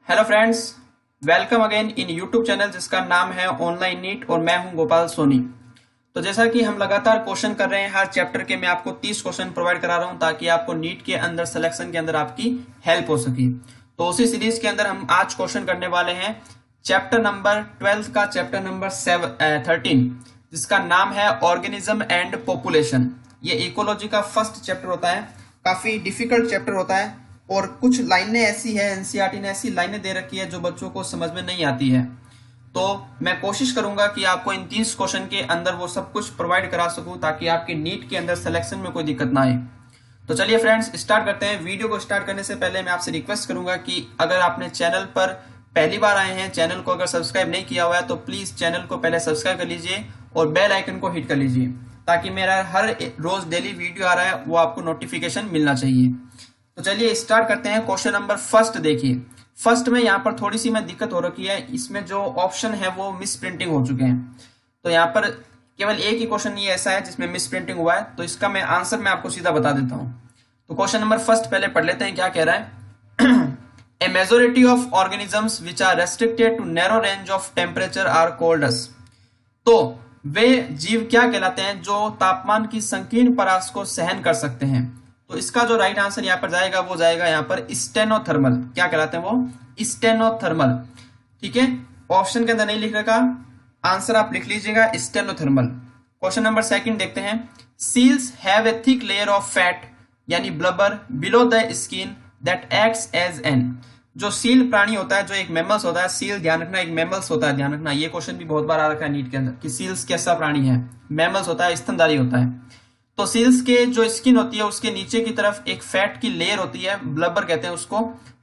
Hello friends, welcome again in YouTube channel जिसका नाम है ऑनलाइन नीट और मैं हूं गोपाल सोनी। तो जैसा कि हम लगातार क्वेश्चन कर रहे हैं, हर चैप्टर के मैं आपको 30 क्वेश्चन प्रोवाइड करा रहा हूं ताकि आपको नीट के अंदर सिलेक्शन के अंदर आपकी हेल्प हो सके। तो उसी सीरीज के अंदर हम आज क्वेश्चन करने वाले हैं चैप्टर नंबर 12 का चैप्टर नंबर 13 जिसका नाम है ऑर्गेनिज्म एंड पॉपुलेशन। ये इकोलॉजी का फर्स्ट चैप्टर होता है, काफी डिफिकल्ट चैप्टर होता है और कुछ लाइनें ऐसी है, एनसीईआरटी ने ऐसी लाइनें दे रखी है जो बच्चों को समझ में नहीं आती है। तो मैं कोशिश करूंगा कि आपको इन 30 क्वेश्चन के अंदर वो सब कुछ प्रोवाइड करा सकूं ताकि आपके नीट के अंदर सिलेक्शन में कोई दिक्कत ना आए। तो चलिए फ्रेंड्स, स्टार्ट करते हैं। वीडियो को स्टार्ट करने से पहले मैं आपसे रिक्वेस्ट करूंगा कि अगर आपने चैनल पर पहली बार आए हैं, चैनल को अगर सब्सक्राइब नहीं किया हुआ है तो प्लीज चैनल को पहले सब्सक्राइब कर लीजिए और बेल आइकन को हिट कर लीजिए ताकि मेरा हर रोज डेली वीडियो आ रहा है वो आपको नोटिफिकेशन मिलना चाहिए। तो चलिए स्टार्ट करते हैं। क्वेश्चन नंबर फर्स्ट देखिए। फर्स्ट में यहाँ पर थोड़ी सी मैं दिक्कत हो रखी है, इसमें जो ऑप्शन है वो मिस प्रिंटिंग हो चुके हैं। तो यहाँ पर केवल एक ही क्वेश्चन ये ऐसा है जिसमें मिस प्रिंटिंग हुआ है, तो इसका मैं आंसर मैं आपको सीधा बता देता हूँ। तो क्वेश्चन नंबर फर्स्ट पहले पढ़ लेते हैं, क्या कह रहा है। A majority of organisms which are restricted to narrow range of temperature are called. तो वे जीव क्या कहलाते हैं जो तापमान की संकीर्ण परास को सहन कर सकते हैं। तो इसका जो राइट आंसर यहाँ पर जाएगा वो जाएगा यहाँ पर स्टेनोथर्मल। क्या कहलाते हैं वो? स्टेनोथर्मल। ठीक है, ऑप्शन के अंदर नहीं लिख रखा, आंसर आप लिख लीजिएगा स्टेनोथर्मल। क्वेश्चन नंबर सेकंड देखते हैं। Seals have a thick layer of fat यानी blubber below the skin that acts as an. जो सील प्राणी होता है, जो एक मैमल्स होता है, सील ध्यान रखना एक मैमल्स होता है, ध्यान रखना। ये क्वेश्चन भी बहुत बार आ रखा है नीट के अंदर कि सील्स कैसा प्राणी है। मैमल्स होता है, स्तनधारी होता है। तो सील्स के जो स्किन होती है उसके नीचे की तरफ एक फैट की लेयर होती है, ब्लबर कहते हैं उसको।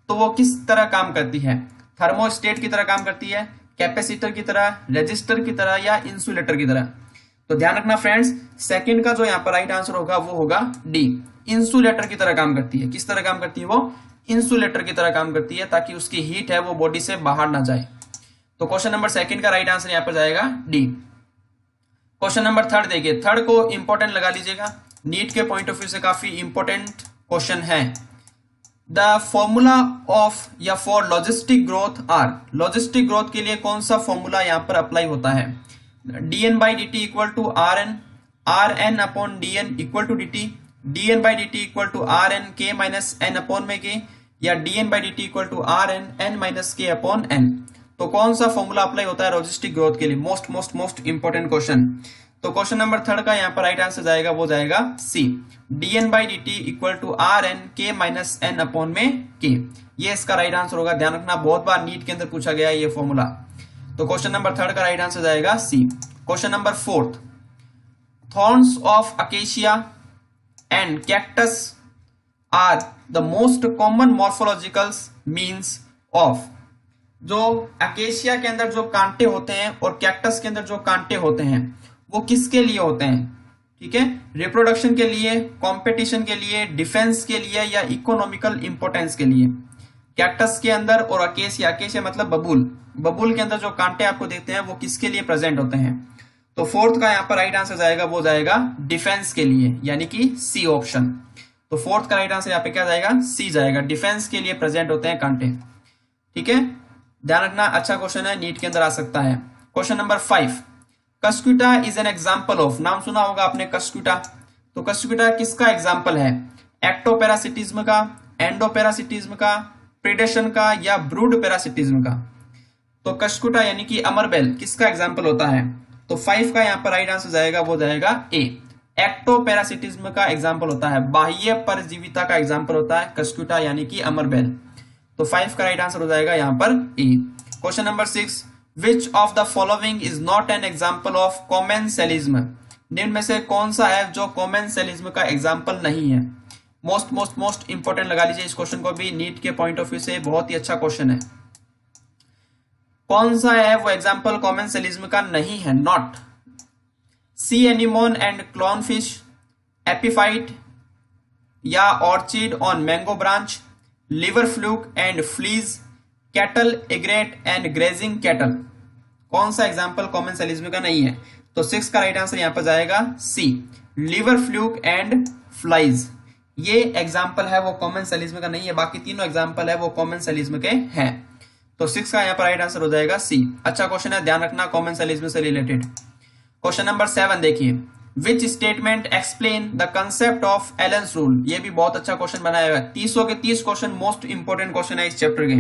तो वो किस तरह काम करती है? थर्मोस्टेट की तरह काम करती है, कैपेसिटर की तरह, रेजिस्टर की तरह या इंसुलेटर की तरह। तो ध्यान रखना फ्रेंड्स, सेकंड का जो यहाँ पर राइट आंसर होगा वो होगा डी, इंसुलेटर की तरह काम करती है। किस तरह काम करती है वो? इंसुलेटर की तरह काम करती है ताकि उसकी हीट है वो बॉडी से बाहर ना जाए। तो क्वेश्चन नंबर सेकंड का राइट आंसर यहाँ पर जाएगा डी। क्वेश्चन नंबर थर्ड देखिए, थर्ड को इंपॉर्टेंट लगा लीजिएगा, नीट के पॉइंट ऑफ व्यू से काफी इंपॉर्टेंट क्वेश्चन है। द फॉर्मूला ऑफ या for logistic growth are. Logistic growth के लिए कौन सा फॉर्मूला यहाँ पर अप्लाई होता है? dn by dt equal to rn upon dn equal to dt, dn by dt equal to rn k minus n upon में k, या dn by dt equal to rn n minus k upon n। तो कौन सा formula apply होता है logistic growth के लिए? Most important question. तो क्वेश्चन नंबर थर्ड का यहाँ पर राइट आंसर जाएगा वो जाएगा C, dn by dt equal to rn k minus n upon में k। ये इसका राइट आंसर होगा। ध्यान रखना, बहुत बार नीट के अंदर पूछा गया है ये फॉर्मूला। तो क्वेश्चन नंबर थर्ड का राइट आंसर जाएगा C. Question number fourth, thorns of acacia and cactus are the most common morphological means of. जो अकेशिया के अंदर जो कांटे होते हैं और कैक्टस के अंदर जो कांटे होते हैं वो किसके लिए होते हैं? ठीक है, रिप्रोडक्शन के लिए, कंपटीशन के लिए, डिफेंस के लिए या इकोनॉमिकल इंपोर्टेंस के लिए। कैक्टस के अंदर और अकेशिया, अकेशिया मतलब बबूल, बबूल के अंदर जो कांटे आपको देखते हैं वो किसके लिए प्रेजेंट होते हैं? तो फोर्थ का यहाँ पर राइट आंसर जाएगा वो जाएगा डिफेंस के लिए, यानी कि सी ऑप्शन। तो फोर्थ का राइट आंसर यहाँ पे क्या जाएगा? सी जाएगा, डिफेंस के लिए प्रेजेंट होते हैं कांटे। ठीक है, ध्यान रखना, अच्छा क्वेश्चन है, नीट के अंदर आ सकता है। Question number 5, Cuscuta is an example of. नाम सुना होगा आपने कस्क्यूटा। तो कस्क्यूटा किसका एग्जाम्पल है? एक्टोपैरासिटिज्म का, एंडोपैरासिटिज्म का, प्रीडेशन का या ब्रूड पैरासिटिज्म का। तो कस्क्यूटा यानी कि अमरबेल किसका एग्जाम्पल होता है? तो 5 का यहाँ पर राइट आंसर जाएगा वो जाएगा ए, एक्टोपैरासिटिज्म का एग्जाम्पल होता है, बाह्य परजीविता का एग्जाम्पल होता है कस्क्यूटा यानी कि अमरबेल। तो 5 का राइट आंसर हो जाएगा यहाँ पर A. Question number 6, which of the following is not an example of commensalism. निम्न में से कौन सा है जो कॉमेंसेलिज्म का एग्जाम्पल नहीं है? मोस्ट इंपोर्टेंट लगा लीजिए इस क्वेश्चन को भी, नीट के पॉइंट ऑफ व्यू से बहुत ही अच्छा क्वेश्चन है। कौन सा है वो एग्जाम्पल कॉमेंसेलिज्म का नहीं है? Not. Sea anemone and clownfish, epiphyte या orchid on mango branch, liver fluke and fleas, cattle egret and grazing cattle. कौन सा एग्जाम्पल कॉमेंसेलिज्म का नहीं है? तो 6 का राइट आंसर यहां पर जाएगा सी, लिवर फ्लूक एंड फ्लाइज। ये एग्जाम्पल है वो कॉमेंसेलिज्म का नहीं है, बाकी तीनों एग्जाम्पल है वो कॉमेंसेलिज्म के हैं। तो 6 का यहाँ पर राइट आंसर हो जाएगा सी। अच्छा क्वेश्चन है, ध्यान रखना, कॉमन सर्विस में से रिलेटेड। क्वेश्चन नंबर 7 देखिए, विच statement explain the concept of Allen's rule. ये भी बहुत अच्छा क्वेश्चन बनाया हुआ है। 30 के 30 क्वेश्चन मोस्ट इंपोर्टेंट क्वेश्चन है इस चैप्टर के,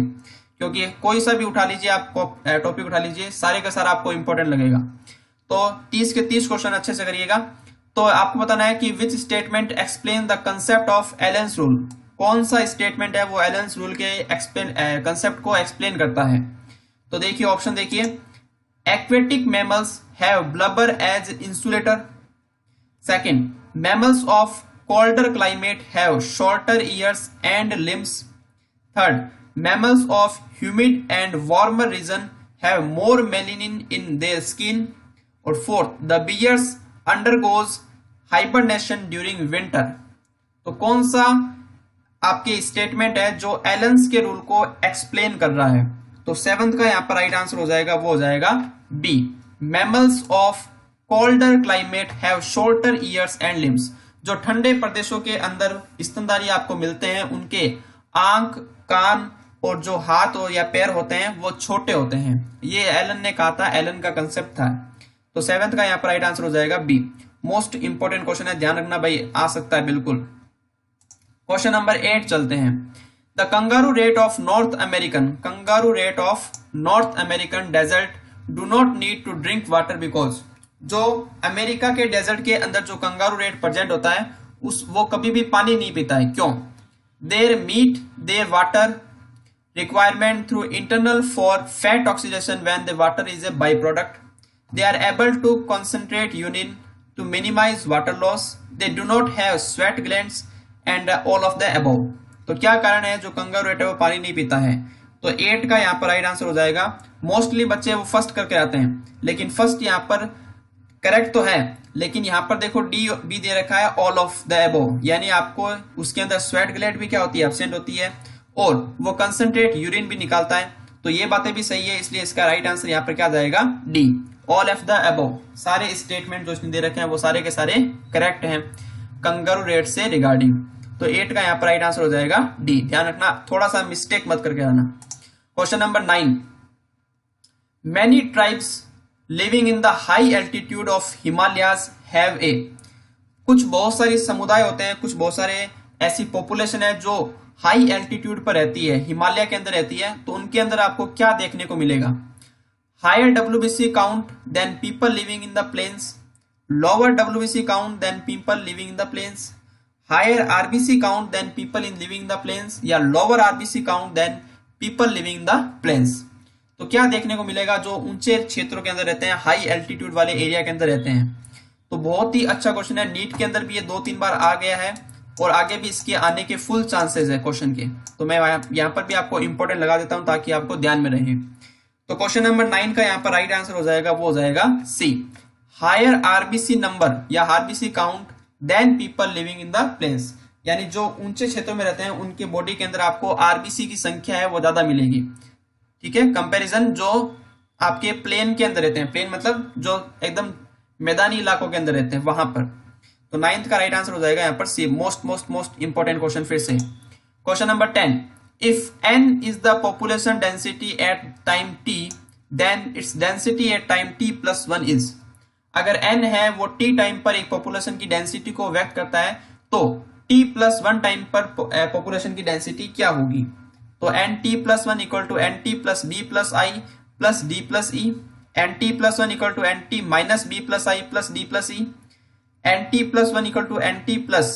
क्योंकि कोई सा भी उठा लीजिए, आपको टॉपिक उठा लीजिए, सारे का सारा आपको इंपॉर्टेंट लगेगा। तो 30 के 30 क्वेश्चन अच्छे से करिएगा। तो आपको बताना है कि which statement explain the concept of Allen's rule. कौन सा स्टेटमेंट है वो एलन्स रूल के कंसेप्ट को एक्सप्लेन करता है। तो देखिए ऑप्शन देखिए, aquatic mammals have blubber as insulator. Second, mammals of colder climate have shorter ears and limbs. Third, mammals of humid and warmer region have more melanin in their skin. और fourth, the bears undergoes hibernation during winter. तो कौन सा आपके statement है जो Allen's के rule को explain कर रहा है। तो 7th का यहाँ पर राइट आंसर हो जाएगा, वो हो जाएगा B, mammals of colder climate have shorter ears and limbs. जो ठंडे प्रदेशों के अंदर स्तनधारी आपको मिलते हैं, उनके आंख, कान और जो हाथ और या पैर होते हैं वो छोटे होते हैं। ये एलन ने कहा था, एलन का कंसेप्ट था। तो 7th का यहाँ पर राइट आंसर हो जाएगा बी। मोस्ट इंपोर्टेंट क्वेश्चन है, ध्यान रखना भाई, आ सकता है बिल्कुल। क्वेश्चन नंबर 8 चलते हैं। The kangaroo rat of North American, kangaroo rat of North American desert do not need to drink water because. जो अमेरिका के डेजर्ट के अंदर जो कंगारू रेट प्रेजेंट होता है वो कभी भी पानी नहीं पीता है। क्यों? Their meet their water requirement through internal for fat oxidation when the water is a by product. They are able to concentrate urine to minimise water loss. They do not have sweat glands and all of the above. तो क्या कारण है जो kangaroo rat है वो पानी नहीं पीता है? तो 8 का यहाँ पर राइट आंसर हो जाएगा। मोस्टली बच्चे वो फर्स्ट करके आते हैं, लेकिन फर्स्ट यहाँ पर करेक्ट तो है, लेकिन यहाँ पर देखो डी बी दे रखा है ऑल ऑफ द अबव, यानी आपको उसके अंदर स्वेट ग्लैंड भी क्या होती है, एब्सेंट होती है, और वो कंसंट्रेट यूरिन भी निकालता है। तो ये बातें भी सही है, इसलिए इसका राइट आंसर यहाँ पर क्या जाएगा, D, all of the above. सारे स्टेटमेंट जो इसने दे रखे हैं वो सारे के सारे करेक्ट हैं कंगारू रेट से रिगार्डिंग। तो 8 का यहाँ पर राइट आंसर हो जाएगा डी। ध्यान रखना, थोड़ा सा मिस्टेक मत करके आना। Question number 9, many tribes living in the high altitude of Himalayas have a. कुछ बहुत सारी समुदाय होते हैं, कुछ बहुत सारे ऐसी पॉपुलेशन है जो हाई एल्टीट्यूड पर रहती है, हिमालय के अंदर रहती है। तो उनके अंदर आपको क्या देखने को मिलेगा? Higher WBC count than people living in the plains, lower WBC count than people living in the plains, higher RBC count than people in living in the plains, या lower RBC count than people living in the plains. तो क्या देखने को मिलेगा जो ऊंचे क्षेत्रों के अंदर रहते हैं, हाई एल्टीट्यूड वाले एरिया के अंदर रहते हैं? तो बहुत ही अच्छा क्वेश्चन है, नीट के अंदर भी ये 2-3 बार आ गया है और आगे भी इसके आने के फुल चांसेस है क्वेश्चन के। तो मैं यहाँ पर भी आपको इंपॉर्टेंट लगा देता हूं ताकि आपको ध्यान में रहे। तो क्वेश्चन नंबर 9 का यहाँ पर राइट आंसर हो जाएगा, वो हो जाएगा सी, हायर RBC नंबर या RBC count than people living in the plains. यानी जो ऊंचे क्षेत्रों में रहते हैं उनके बॉडी के अंदर आपको RBC की संख्या है वो ज्यादा मिलेगी, ठीक है, कंपैरिजन जो आपके प्लेन के अंदर रहते हैं। प्लेन मतलब जो एकदम मैदानी इलाकों के अंदर रहते हैं वहां पर। तो 9th का राइट आंसर हो जाएगा यहाँ पर सी। मोस्ट इंपॉर्टेंट क्वेश्चन फिर से। Question number 10, if n is the population density at time t then its density at time t+1 is. अगर n है वो t टाइम पर एक पॉपुलेशन की डेंसिटी को व्यक्त करता है, तो t+1 टाइम पर पॉपुलेशन की डेंसिटी क्या होगी? तो nt+1 equal to nt plus b plus i plus d plus e, nt+1 equal to nt minus b plus i plus d plus e, nt+1 equal to nt plus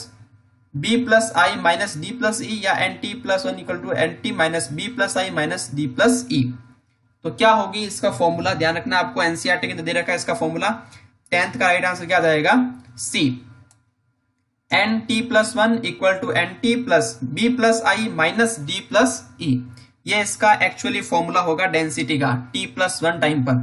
b plus i minus d plus e, या nt+1 equal to nt minus b plus i minus d plus e। तो क्या होगी इसका formula? ध्यान रखना, आपको NCERT के अंदर दे रखा है इसका फॉर्मूला। 10th का राइट आंसर क्या जाएगा, C, nt+1 equal to nt plus b plus i minus d plus e। ये इसका एक्चुअली फॉर्मूला होगा डेंसिटी का t+1 टाइम पर।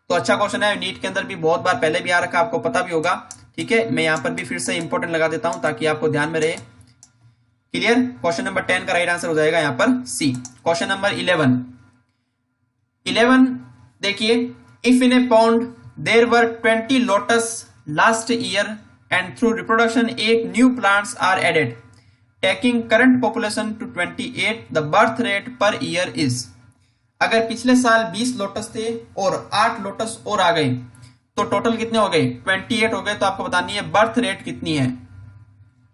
तो अच्छा क्वेश्चन है, नीट के अंदर भी बहुत बार पहले भी आ रखा, आपको पता भी होगा, ठीक है। मैं यहाँ पर भी फिर से इंपॉर्टेंट लगा देता हूं ताकि आपको ध्यान में रहे। क्लियर? क्वेश्चन नंबर 10 का राइट आंसर हो जाएगा यहाँ पर सी। क्वेश्चन नंबर 11 देखिए, if in a pond there were 20 lotus last year and through reproduction 8 new plants are added, taking current population to 28, the birth rate per year is। अगर पिछले साल 20 lotus थे और 8 लोटस और आ गए तो टोटल कितने हो गए, 28 हो गए। तो आपको बतानी है बर्थ रेट कितनी है,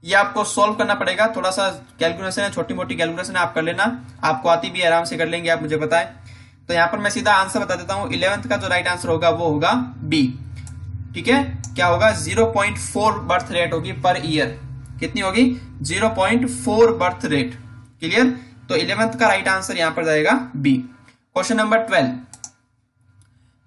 ये आपको सॉल्व करना पड़ेगा। थोड़ा सा कैलकुलेशन है, छोटी मोटी कैलकुलेशन है, आप कर लेना, आपको आती भी आराम से कर लेंगे आप, मुझे पता है। तो यहाँ पर मैं सीधा आंसर बता देता हूँ, 11th का जो राइट आंसर होगा वो होगा बी। ठीक है, क्या होगा, 0.4 बर्थ रेट होगी पर ईयर। कितनी होगी, 0.4 बर्थ रेट। क्लियर, तो 11th का राइट आंसर यहां पर जाएगा B. Question number 12,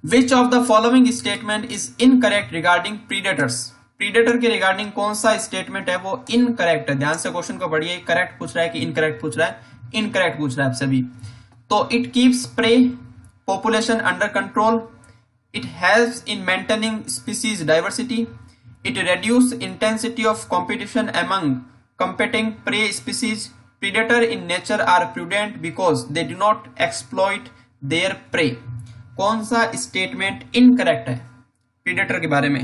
which of the following statement is incorrect regarding predators. Predator के रिगार्डिंग कौन सा स्टेटमेंट है वो इनकरेक्ट है। ध्यान से क्वेश्चन को पढ़िए, करेक्ट पूछ रहा है कि इनकरेक्ट पूछ रहा है, इनकरेक्ट पूछ रहा है आपसे भी। तो it keeps pray population under control, it helps in maintaining species diversity, it reduces intensity of competition among competing prey species, predator in nature are prudent because they do not exploit their prey। कौन सा statement incorrect है predator के बारे में।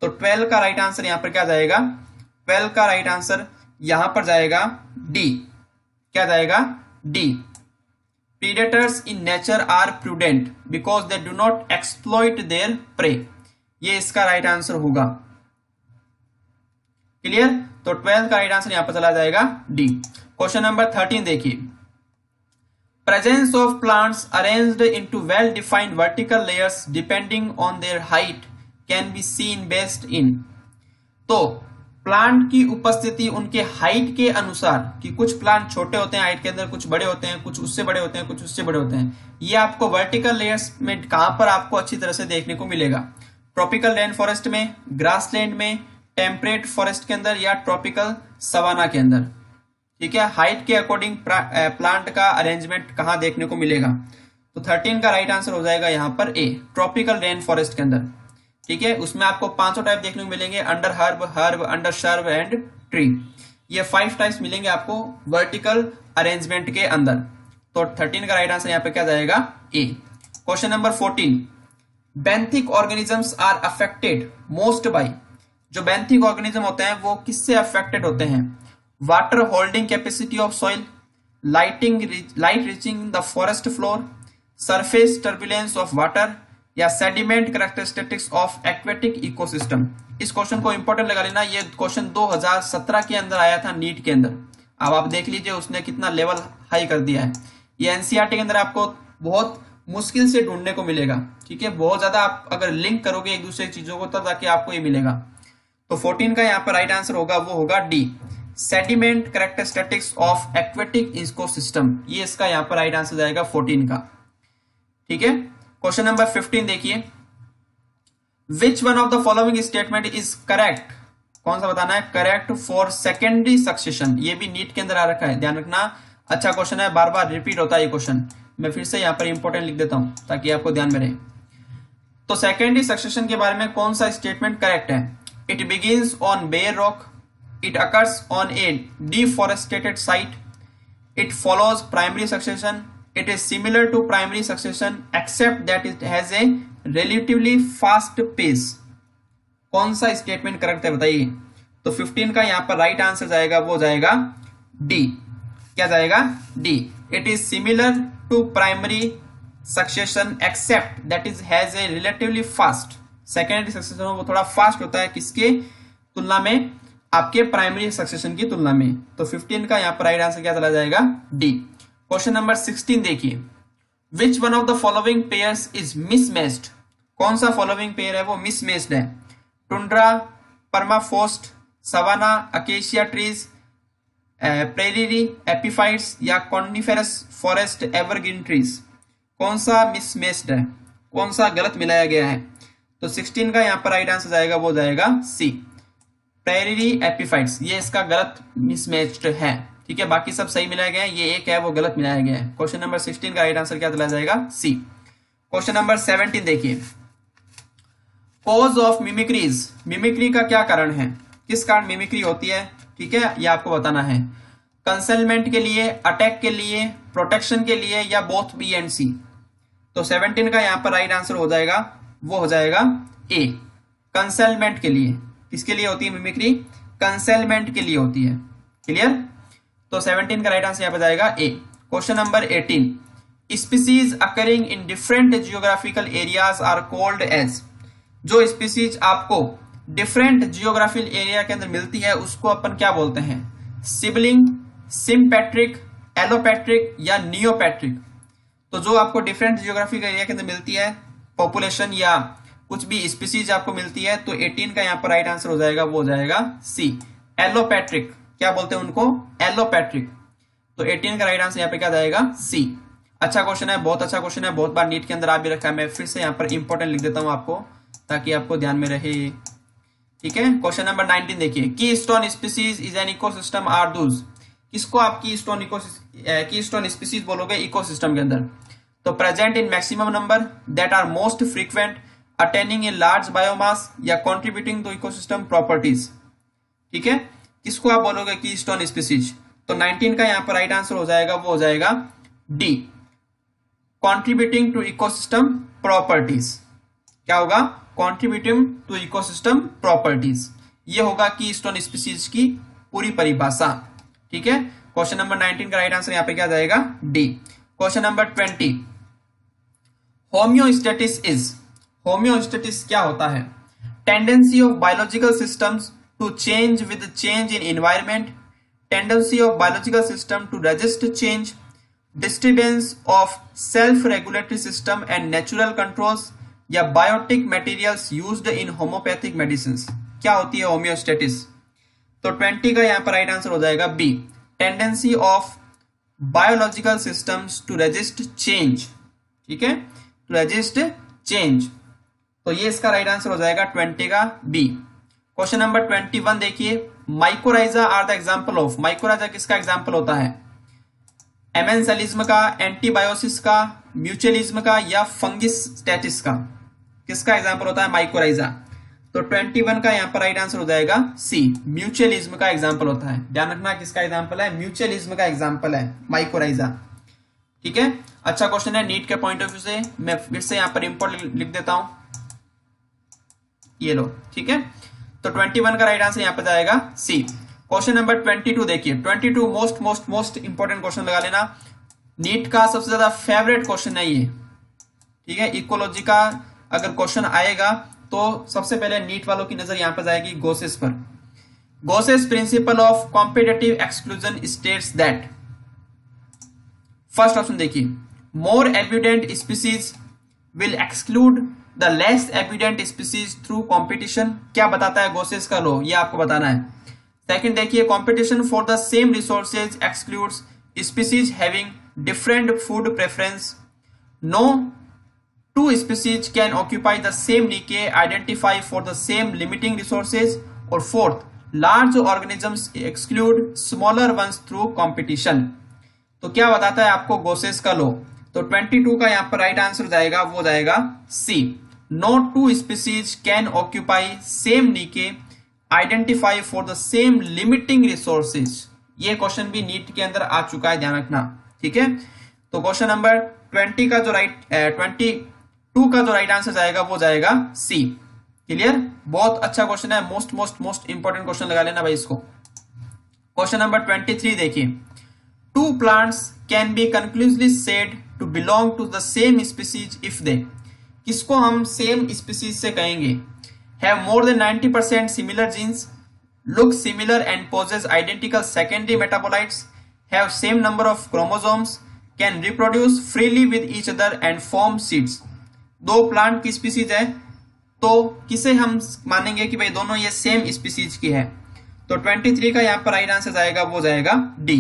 तो 12 का right answer यहां पर क्या जाएगा, 12 का राइट आंसर यहां पर जाएगा डी। क्या जाएगा, D. Predators in nature are prudent because they do not exploit their prey। ये इसका राइट आंसर होगा। क्लियर, तो 12 का राइट आंसर यहां पर चला जाएगा डी। क्वेश्चन नंबर 13 देखिए, presence of plants arranged into well defined vertical layers depending on their height can be seen based in. तो प्लांट की उपस्थिति उनके हाइट के अनुसार, कि कुछ प्लांट छोटे होते हैं हाइट के अंदर, कुछ बड़े होते हैं, कुछ उससे बड़े होते हैं, कुछ उससे बड़े होते हैं। ये आपको वर्टिकल लेयर्स में कहां पर आपको अच्छी तरह से देखने को मिलेगा, ट्रॉपिकल रेन फॉरेस्ट में, ग्रासलैंड में, टेम्परेट फॉरेस्ट के अंदर या ट्रॉपिकल सवाना के अंदर। ठीक है, हाइट के अकॉर्डिंग प्लांट का अरेंजमेंट कहां देखने को मिलेगा। तो 13 का राइट आंसर हो जाएगा यहां पर ए, ट्रॉपिकल रेन फॉरेस्ट के अंदर। ठीक है, उसमें आपको 5 टाइप देखने को मिलेंगे, under herb, herb, under shrub and tree. ये 5 टाइप्स मिलेंगे आपको वर्टिकल अरेंजमेंट के अंदर। तो 13 का राइट आंसर यहाँ पे क्या जाएगा, A. Question number 14, benthic organisms are affected most by. जो बेंथिक ऑर्गेनिज्म होते हैं वो किससे अफेक्टेड होते हैं, water holding capacity of soil, light reaching the forest floor, surface turbulence of water, या sediment characteristics of aquatic ecosystem. इस question को इंपॉर्टेंट लगा लेना, ये क्वेश्चन 2017 के अंदर आया था नीट के अंदर। अब आप देख लीजिए उसने कितना लेवल हाई कर दिया है। ये एनसीईआरटी के अंदर आपको बहुत मुश्किल से ढूंढने को मिलेगा। ठीक है, बहुत ज्यादा आप अगर लिंक करोगे एक दूसरे चीजों को तब जाके आपको ये मिलेगा। तो 14 का यहाँ पर राइट आंसर होगा वो होगा D, sediment characteristics of aquatic ecosystem. ये इसका यहाँ पर राइट आंसर जाएगा 14 का। ठीक है, क्वेश्चन नंबर 15 देखिए, which one of the following statement is correct. कौन सा बताना है, करेक्ट फॉर सेकेंडरी सक्सेशन। ये भी नीट के अंदर आ रखा है, ध्यान रखना, अच्छा क्वेश्चन है, बार बार रिपीट होता है ये क्वेश्चन। मैं फिर से यहां पर इंपॉर्टेंट लिख देता हूं ताकि आपको ध्यान में रहे। तो सेकेंडरी सक्सेशन के बारे में कौन सा स्टेटमेंट करेक्ट है, it begins on bare rock, it occurs on a deforested site, it follows primary succession, it is similar to primary succession except that it has a relatively fast pace। कौन सा statement correct है बताइए। तो 15 का यहां पर right answer जाएगा वो जाएगा डी। क्या जाएगा, D, it is similar to primary succession except that is has a relatively fast. Secondary succession वो थोड़ा फास्ट होता है, किसके तुलना में, आपके प्राइमरी सक्सेशन की तुलना में। तो 15 का यहां पर राइट आंसर क्या चला जाएगा, डी। क्वेश्चन नंबर 16 देखिए, which one of the following pairs is mismatched. कौन सा फॉलोइंग पेयर है वो मिसमैच्ड है, tundra, permafrost, savanna, acacia trees, prairie epiphytes या कॉनिफेरस फॉरेस्ट एवरग्रीन ट्रीज। कौन सा मिसमैच्ड है, कौन सा गलत मिलाया गया है। तो 16 का यहाँ पर राइट आंसर जाएगा वो जाएगा सी, प्रेरी एपिफाइट्स। ये इसका गलत मिसमैच्ड है। ठीक है, बाकी सब सही मिलाया गया है, ये एक है वो गलत मिलाया गया है। क्वेश्चन नंबर 16 का राइट आंसर क्या चला जाएगा, सी। क्वेश्चन नंबर 17 देखिए, कॉज ऑफ मिमिक्रीज। मिमिक्री का क्या कारण है, किस कारण मिमिक्री होती है। ठीक है, ये आपको बताना है, कंसेलमेंट के लिए, अटैक के लिए, प्रोटेक्शन के लिए, या बोथ बी एंड सी। तो 17 का यहाँ पर राइट आंसर हो जाएगा वो हो जाएगा ए, कंसेलमेंट के लिए। किसके लिए होती है मिमिक्री, कंसेलमेंट के लिए होती है। क्लियर, तो 17 का राइट आंसर यहां पर जाएगा A. Question number 18, species occurring in different geographical areas are called as, जो स्पीसीज आपको डिफरेंट जियोग्राफिकल एरिया के अंदर मिलती है उसको अपन क्या बोलते हैं, सिबलिंग, सिम्पैट्रिक, एलोपैट्रिक या नियोपैट्रिक। तो जो आपको डिफरेंट जियोग्राफिकल एरिया के अंदर मिलती है, पॉपुलेशन या कुछ भी स्पीसीज आपको मिलती है, तो 18 का यहाँ पर राइट आंसर हो जाएगा, वो हो जाएगा सी, एलोपैट्रिक। क्या बोलते हैं उनको, एलोपैट्रिक। तो 18 का राइट आंसर यहाँ पे क्या जाएगा, सी। अच्छा क्वेश्चन है, बहुत अच्छा क्वेश्चन है, बहुत बार नीट के अंदर आ भी रखा है। मैं फिर से यहाँ पर इंपॉर्टेंट लिख देता हूँ आपको ताकि आपको ध्यान में रहे। ठीक है, क्वेश्चन नंबर 19 देखिए, keystone species is an ecosystem are those. किसको आप की स्टोन स्पीसीज बोलोगे इकोसिस्टम के अंदर, तो present in maximum number, that are most frequent, attaining a large biomass या कंट्रीब्यूटिंग टू इकोसिस्टम प्रॉपर्टीज। ठीक है, किसको आप बोलोगे की स्टोन स्पीसीज, तो 19 का यहाँ पर राइट आंसर हो जाएगा, वो हो जाएगा D, contributing to ecosystem properties. क्या होगा, कंट्रीब्यूटिंग टू इकोसिस्टम प्रॉपर्टीज। ये होगा की स्टोन स्पीसीज की पूरी परिभाषा। ठीक है, क्वेश्चन नंबर 19 का राइट आंसर यहाँ पे क्या जाएगा, D. Question number 20, homeostasis is, homeostasis क्या होता है, tendency of biological systems to change with change in environment, tendency of biological system to resist change, disturbance of self regulatory system and natural controls, या biotic materials used in homeopathic medicine. क्या होती है homeostasis, तो 20 का यहाँ पर right answer हो जाएगा B, tendency of biological systems to resist change. ठीक है, टू रेजिस्ट चेंज, तो ये इसका राइट आंसर हो जाएगा 20 का बी। क्वेश्चन नंबर 21 देखिए, mycorrhiza are the example of, mycorrhiza किसका एग्जांपल होता है, एमेंसेलिज्म का, एंटीबायोसिस का, म्यूचुअलिज्म का या फंगिस स्टेटिस का, किसका एग्जांपल होता है माइकोराइजा, तो 21 का यहाँ पर राइट आंसर हो जाएगा सी, म्यूचुअलिज्म का एग्जांपल होता है। ध्यान रखना किसका एग्जांपल है, म्यूचुअलिज्म का एग्जांपल है माइकोराइजा। ठीक है, अच्छा क्वेश्चन है नीट के पॉइंट ऑफ व्यू से, मैं फिर से यहाँ पर इंपॉर्टेंट लिख देता हूं, ये लो। ठीक है, तो 21 का राइट आंसर यहाँ पर जाएगा सी। क्वेश्चन नंबर 22 देखिए, 22 most most most important question लगा लेना, नीट का सबसे ज्यादा फेवरेट क्वेश्चन है ये। ठीक है, इकोलॉजी का अगर क्वेश्चन आएगा तो सबसे पहले नीट वालों की नजर यहां पर जाएगी गोसेस पर। Gause's principle of competitive exclusion states that, first option देखिए, more evident species will exclude the less evident species through competition. क्या बताता है गोसेस का लॉ, ये आपको बताना है। सेकंड देखिए, competition for the same resources excludes species having different food preference, no two species can occupy the same niche identify for the same limiting resources, और fourth, large organisms exclude smaller ones through competition। तो क्या बताता है आपको Gauss's का law, तो 22 का यहाँ पर राइट आंसर जाएगा, वो जाएगा सी, no two species can occupy same niche identify for the same limiting resources। ये क्वेश्चन भी नीट के अंदर आ चुका है, ध्यान रखना। ठीक है, तो क्वेश्चन नंबर 20 का जो टू का जो राइट आंसर जाएगा वो जाएगा सी। क्लियर, बहुत अच्छा क्वेश्चन है, most most most important question लगा लेना भाई इसको। क्वेश्चन नंबर 23 देखिए, two plants can be conclusively said to belong to the same species if they, किसको हम सेम स्पीसीज से कहेंगे, have more than 90% similar genes, look similar and possess identical secondary metabolites, have same number of chromosomes, can reproduce freely with each other and form seeds. दो plant की species है, तो किसे हम मानेंगे कि भाई दोनों ये सेम स्पीसीज की है, तो 23 का यहाँ पर राइट आंसर जाएगा, वो जाएगा डी,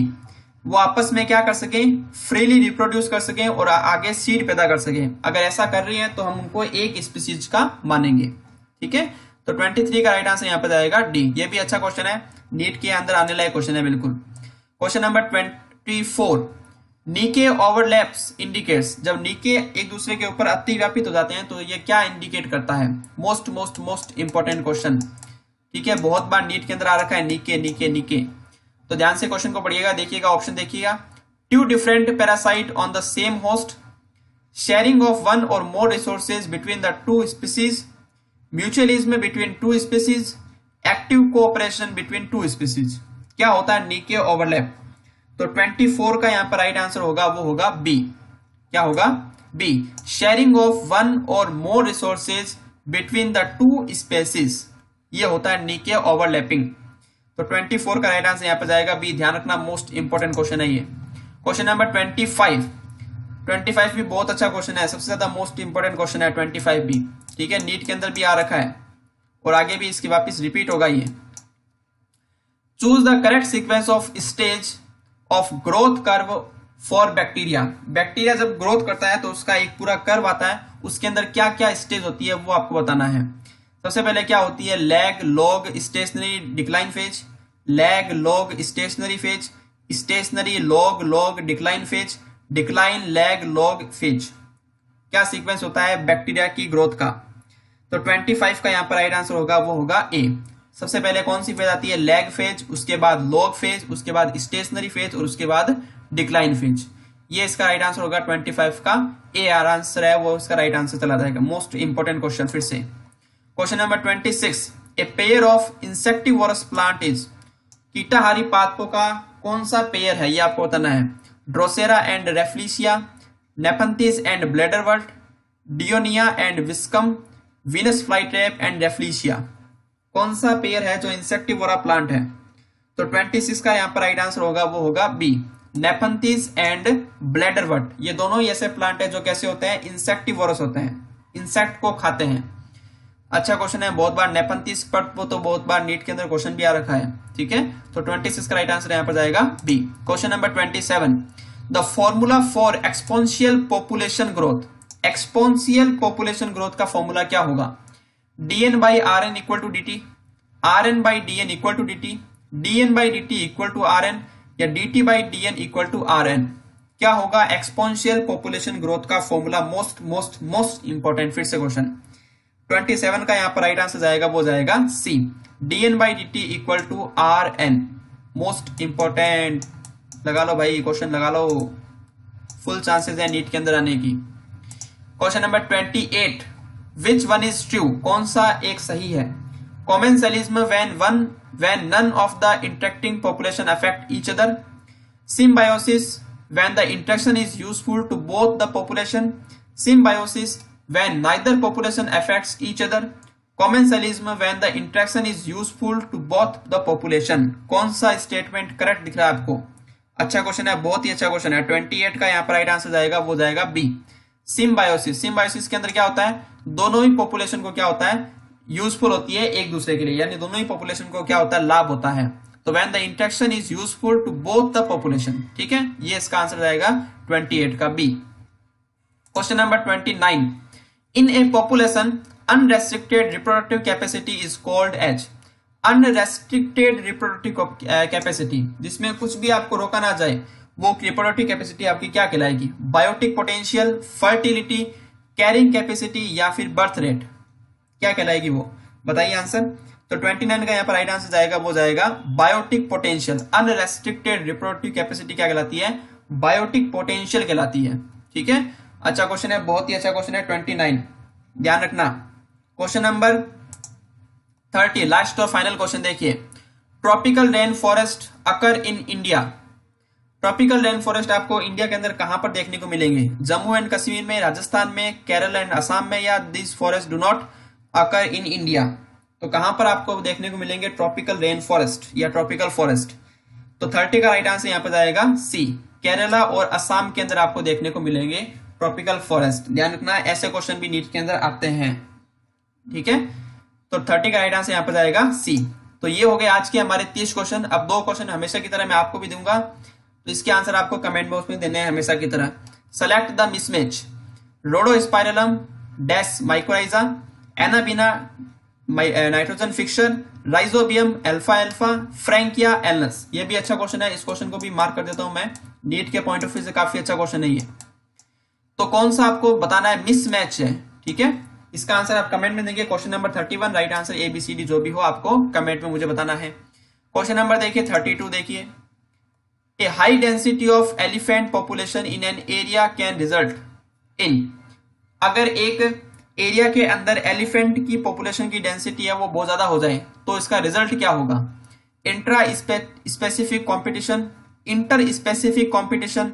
वो आपस में क्या कर सके, फ्रीली रिप्रोड्यूस कर सके और आगे सीड पैदा कर सके। अगर ऐसा कर रही है तो हम उनको एक स्पीसीज का मानेंगे। ठीक है, तो 23 का राइट आंसर यहाँ पर जाएगा डी। ये भी अच्छा क्वेश्चन है, नीट के अंदर आने लायक क्वेश्चन है बिल्कुल। क्वेश्चन नंबर 24, नीके ओवरलैप्स इंडिकेट्स, जब नीके एक दूसरे के ऊपर अतिव्यापित हो जाते हैं तो ये क्या इंडिकेट करता है, most most most important question. ठीक है, बहुत बार नीट के अंदर आ रखा है नीके नीके नीके, तो ध्यान से क्वेश्चन को पढ़िएगा, देखिएगा ऑप्शन देखिएगा, two different parasite on the same host, sharing of one or more resources between the two species, mutualism between two species, active cooperation between two species. क्या होता है नीके ओवरलैप, तो 24 का यहाँ पर राइट आंसर होगा, वो होगा बी। क्या होगा? B, sharing of one or more resources between the to species, ये होता है नीचे ओवरलैपिंग। तो 24 का राइट आंसर यहां पर जाएगा बी। ध्यान रखना, मोस्ट इंपोर्टेंट क्वेश्चन है ये। क्वेश्चन नंबर 25 भी बहुत अच्छा क्वेश्चन है, सबसे ज्यादा मोस्ट इंपोर्टेंट क्वेश्चन है 25 भी। ठीक है, नीट के अंदर भी आ रखा है और आगे भी इसकी वापस रिपीट होगा ये। Choose the correct sequence of stage of growth curve for bacteria. Bacteria जब ग्रोथ करता है तो उसका एक पूरा कर्व आता है, उसके अंदर क्या क्या स्टेज होती है वो आपको बताना है। सबसे पहले क्या होती है? Lag, log, stationary, decline phase. Lag, log, stationary phase, stationary, log, log, decline phase, decline, lag, log, phase. क्या सीक्वेंस होता है बैक्टीरिया की ग्रोथ का? तो 25 का यहाँ पर राइट आंसर होगा वो होगा ए। सबसे पहले कौन सी फेज आती है? लैग फेज, उसके बाद लॉग फेज, उसके बाद स्टेशनरी फेज और उसके बाद डिक्लाइन फेज। ये इसका राइट आंसर होगा 25 का ए आंसर है वो इसका राइट आंसर चला जाएगा। मोस्ट इंपोर्टेंट क्वेश्चन फिर से। Question number 26, a pair of insectivorous plant is. कीटाहारी पादपों का कौन सा पेयर है ये आपको बताना है। Drosera and rafflesia, nepenthes and bladderwort, dionaea and viscum, Venus flytrap and rafflesia. कौन सा पेयर है जो इंसेक्टिवोरा प्लांट है? तो 26 का यहाँ पर राइट आंसर होगा वो होगा बी, नेपंथिस एंड ब्लेडरवर्ट। ये दोनों ही ऐसे प्लांट है जो कैसे होते हैं? इंसेक्टिवोरस होते हैं, इंसेक्ट को खाते हैं। अच्छा क्वेश्चन है, बहुत बार नेपंथिस पर वो तो बहुत बार नीट के अंदर क्वेश्चन भी आ रखा है। ठीक है, तो 26 का राइट आंसर यहाँ पर जाएगा B. Question number 27, the formula for exponential population growth. Exponential population growth का फॉर्मूला क्या होगा? dn by rn equal to dt, rn by dn equal to dt, dn by dt equal to rn या dt by dn equal to rn। क्या होगा exponential population growth का formula? Most important फिर से question. 27 का यहाँ पर right answer जाएगा वो जाएगा C, dn by dt equal to rn। Most important, लगा लो भाई क्वेश्चन, लगा लो, फुल चांसेस है नीट के अंदर आने की। Question number 28, which one is true. कौन सा एक सही है? Commensalism when none of the interacting population affect each other. Symbiosis when the interaction is useful to both the population. Symbiosis when neither population affects each other. Commensalism when the interaction is useful to both the population. कौन सा statement correct दिख रहा है आपको? अच्छा question है, बहुत ही अच्छा क्वेश्चन है। 28 का यहाँ पर राइट आंसर जाएगा वो जाएगा बी, सिम्बायोसिस। सिम्बायोसिस के अंदर क्या होता है? दोनों ही पॉपुलेशन को क्या होता है? यूजफुल होती है एक दूसरे के लिए, यानी दोनों ही पॉपुलेशन को क्या होता है? लाभ होता है। तो when the interaction is useful to both the population. ठीक है, ये इसका आंसर जाएगा 28 का B. Question number 29, in a population unrestricted reproductive capacity is called as. Unrestricted reproductive capacity, जिसमें कुछ भी आपको रोका ना जाए, वो रिप्रोडक्टिव कैपेसिटी आपकी क्या कहलाएगी? Biotic potential, fertility, carrying capacity या फिर बर्थ रेट, क्या कहलाएगी वो? बताइए आंसर। तो 29 का यहाँ पर राइट आंसर जाएगा वो जाएगा biotic potential. Unrestricted reproductive capacity क्या कहलाती है? बायोटिक पोटेंशियल कहलाती है। ठीक है, अच्छा क्वेश्चन है, बहुत ही अच्छा क्वेश्चन है 29, ध्यान रखना। क्वेश्चन नंबर 30, लास्ट और फाइनल क्वेश्चन देखिए। Tropical rain forest occur in India. Tropical rain forest आपको इंडिया के अंदर कहां पर देखने को मिलेंगे? जम्मू एंड कश्मीर में, राजस्थान में, केरल एंड असम में, या this forest do not occur in India. तो कहां पर आपको देखने को मिलेंगे ट्रॉपिकल रेन फॉरेस्ट या ट्रॉपिकल फॉरेस्ट? तो 30 का राइट आंसर यहां पर जाएगा सी, केरला और असम के अंदर आपको देखने को मिलेंगे ट्रॉपिकल फॉरेस्ट। ध्यान रखना, ऐसे क्वेश्चन भी नीट के अंदर आते हैं। ठीक है, तो 30 का राइट आंसर यहां पर जाएगा सी। तो ये हो गए आज के हमारे 30 क्वेश्चन। अब 2 क्वेश्चन हमेशा की तरह मैं आपको भी दूंगा, तो इसके आंसर आपको कमेंट बॉक्स में देने हैं हमेशा की तरह। Select the mismatch. Rhodospirillum dash mycorrhiza, anabaena nitrogen fixer, rhizobium अल्फा अल्फा, फ्रैंकिया एलनस। ये भी अच्छा क्वेश्चन है, इस क्वेश्चन को भी मार्क कर देता हूं मैं, नीट के पॉइंट ऑफ व्यू से काफी अच्छा क्वेश्चन है ये। तो कौन सा आपको बताना है मिसमैच है? ठीक है, इसका आंसर आप कमेंट में देंगे। Question number 31 right answer ABCD जो भी हो आपको कमेंट में मुझे बताना है। क्वेश्चन नंबर देखिए 32, देखिए a high density of elephant population in an area can result in. अगर एक एरिया के अंदर एलिफेंट की पॉपुलेशन की डेंसिटी है वो बहुत ज्यादा हो जाए तो इसका रिजल्ट क्या होगा? Intra specific competition, inter specific competition,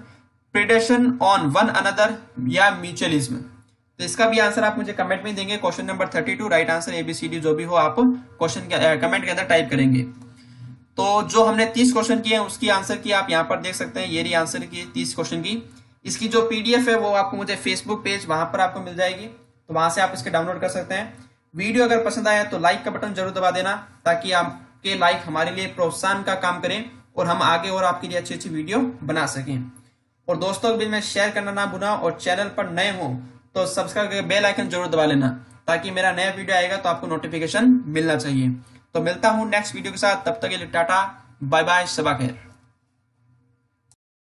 predation on one another या म्यूचुअलिज्म। तो इसका भी आंसर आप मुझे कमेंट में देंगे। Question number 32 right answer ABCD जो भी हो आप क्वेश्चन के कमेंट के अंदर टाइप करेंगे। तो जो हमने 30 क्वेश्चन किए हैं उसकी आंसर की आप यहाँ पर देख सकते हैं। ये रही आंसर की 30 क्वेश्चन की। इसकी जो PDF है वो आपको मुझे फेसबुक पेज वहां पर आपको मिल जाएगी, तो वहां से आप इसके डाउनलोड कर सकते हैं। वीडियो अगर पसंद आया तो लाइक का बटन जरूर दबा देना, ताकि आपके लाइक हमारे लिए प्रोत्साहन का काम करें और हम आगे और आपके लिए अच्छी अच्छी वीडियो बना सकें। और दोस्तों भी में शेयर करना ना भूलना, और चैनल पर नए हो तो सब्सक्राइब करके बेल आइकन जरूर दबा लेना, ताकि मेरा नया वीडियो आएगा तो आपको नोटिफिकेशन मिलना चाहिए। तो मिलता हूं नेक्स्ट वीडियो के साथ, तब तक के लिए टाटा बाय बाय, शबा खैर।